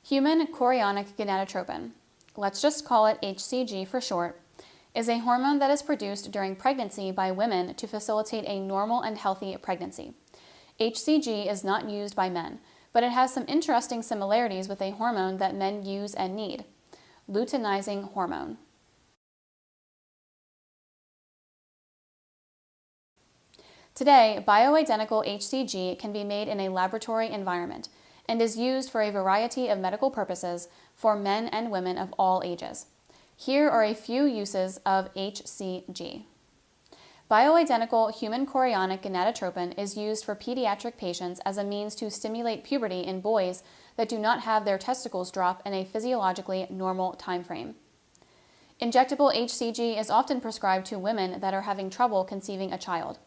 Human chorionic gonadotropin, let's just call it HCG for short, is a hormone that is produced during pregnancy by women to facilitate a normal and healthy pregnancy. HCG is not used by men, but it has some interesting similarities with a hormone that men use and need, luteinizing hormone. Today, bioidentical HCG can be made in a laboratory environment and is used for a variety of medical purposes for men and women of all ages. Here are a few uses of HCG. Bioidentical human chorionic gonadotropin is used for pediatric patients as a means to stimulate puberty in boys that do not have their testicles drop in a physiologically normal time frame. Injectable HCG is often prescribed to women that are having trouble conceiving a child.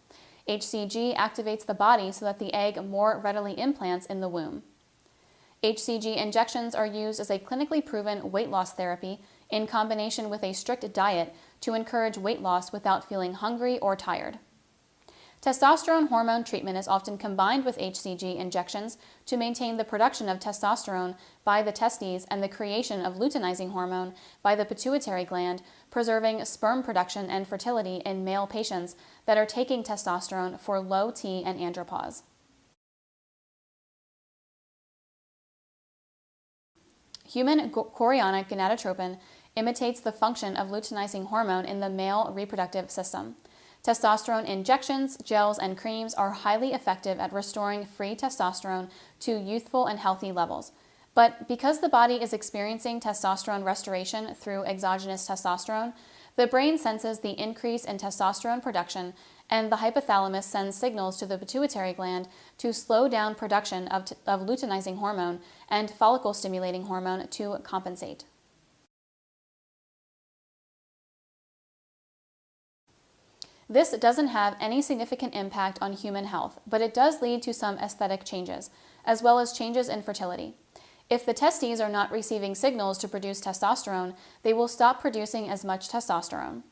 HCG activates the body so that the egg more readily implants in the womb. HCG injections are used as a clinically proven weight loss therapy in combination with a strict diet to encourage weight loss without feeling hungry or tired. Testosterone hormone treatment is often combined with HCG injections to maintain the production of testosterone by the testes and the creation of luteinizing hormone by the pituitary gland, preserving sperm production and fertility in male patients that are taking testosterone for low T and andropause. Human chorionic gonadotropin imitates the function of luteinizing hormone in the male reproductive system. Testosterone injections, gels, and creams are highly effective at restoring free testosterone to youthful and healthy levels. But because the body is experiencing testosterone restoration through exogenous testosterone, the brain senses the increase in testosterone production, and the hypothalamus sends signals to the pituitary gland to slow down production of luteinizing hormone and follicle-stimulating hormone to compensate. This doesn't have any significant impact on human health, but it does lead to some aesthetic changes, as well as changes in fertility. If the testes are not receiving signals to produce testosterone, they will stop producing as much testosterone.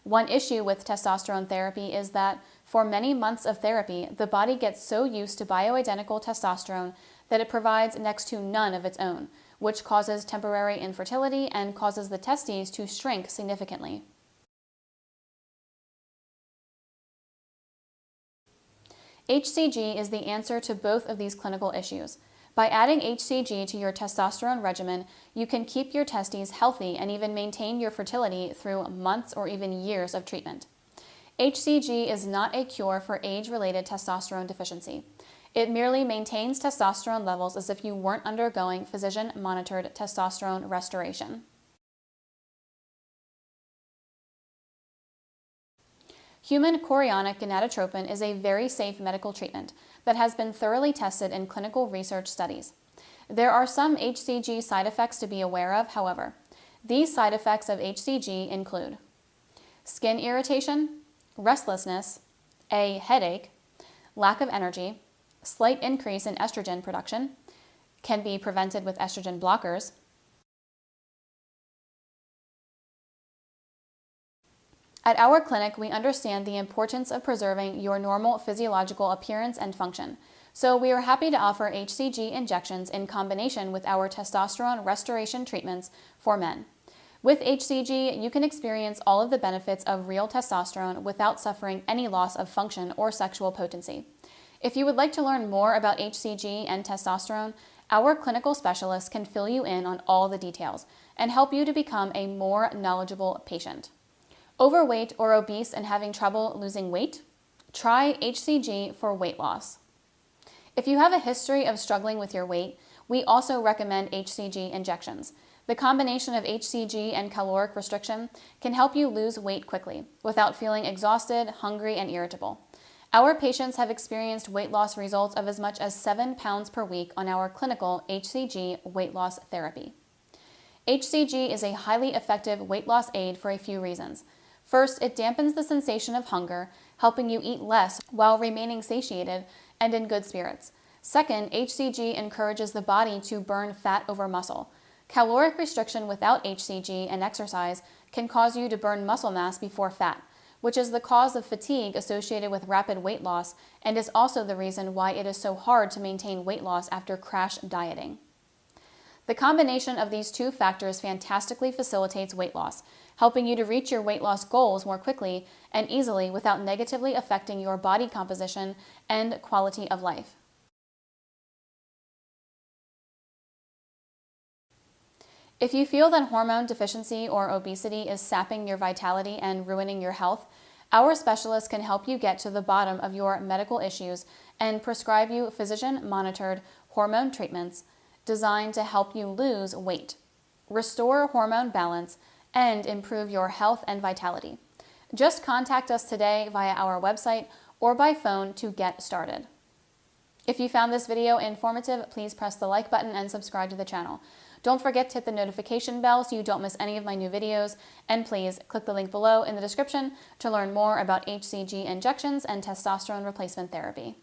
One issue with testosterone therapy is that for many months of therapy, the body gets so used to bioidentical testosterone that it provides next to none of its own, which causes temporary infertility and causes the testes to shrink significantly. HCG is the answer to both of these clinical issues. By adding HCG to your testosterone regimen, you can keep your testes healthy and even maintain your fertility through months or even years of treatment. HCG is not a cure for age-related testosterone deficiency. It merely maintains testosterone levels as if you weren't undergoing physician-monitored testosterone restoration. Human chorionic gonadotropin is a very safe medical treatment that has been thoroughly tested in clinical research studies. There are some HCG side effects to be aware of, however. These side effects of HCG include skin irritation, restlessness, a headache, lack of energy, slight increase in estrogen production, can be prevented with estrogen blockers, At our clinic, we understand the importance of preserving your normal physiological appearance and function, so we are happy to offer HCG injections in combination with our testosterone restoration treatments for men. With HCG, you can experience all of the benefits of real testosterone without suffering any loss of function or sexual potency. If you would like to learn more about HCG and testosterone, our clinical specialists can fill you in on all the details and help you to become a more knowledgeable patient. Overweight or obese and having trouble losing weight? Try HCG for weight loss. If you have a history of struggling with your weight, we also recommend HCG injections. The combination of HCG and caloric restriction can help you lose weight quickly without feeling exhausted, hungry, and irritable. Our patients have experienced weight loss results of as much as 7 pounds per week on our clinical HCG weight loss therapy. HCG is a highly effective weight loss aid for a few reasons. First, it dampens the sensation of hunger, helping you eat less while remaining satiated and in good spirits. Second, HCG encourages the body to burn fat over muscle. Caloric restriction without HCG and exercise can cause you to burn muscle mass before fat, which is the cause of fatigue associated with rapid weight loss and is also the reason why it is so hard to maintain weight loss after crash dieting. The combination of these two factors fantastically facilitates weight loss, helping you to reach your weight loss goals more quickly and easily without negatively affecting your body composition and quality of life. If you feel that hormone deficiency or obesity is sapping your vitality and ruining your health, our specialists can help you get to the bottom of your medical issues and prescribe you physician-monitored hormone treatments designed to help you lose weight, restore hormone balance, and improve your health and vitality. Just contact us today via our website or by phone to get started. If you found this video informative, please press the like button and subscribe to the channel. Don't forget to hit the notification bell so you don't miss any of my new videos, and please click the link below in the description to learn more about HCG injections and testosterone replacement therapy.